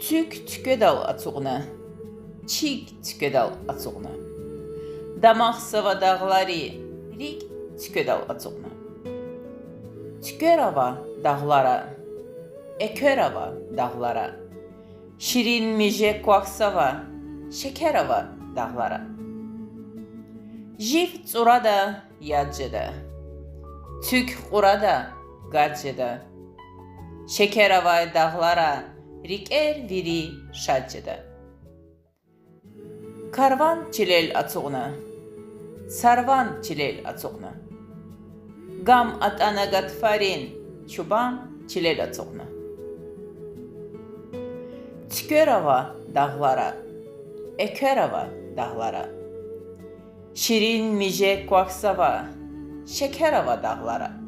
Tük tükədal açığını, çik tükədal açığını. Damaq sava dağları, rik tükədal açığını. Tükərava dağlara, ekərava dağlara. Şirin mijə quaksava, şəkərava dağlara. Jiv çurada yadcıda, tük qurada qadcıda. Şəkərava dağlara, riker viri şadcıda. Karvan çilel açığını, sarvan çilel açığını. Gam atana gatfarin, çuban çilel açığını. Tükərava dağlara, ekərava dağlara. Şirin mijə quaksava, şəkərava dağlara.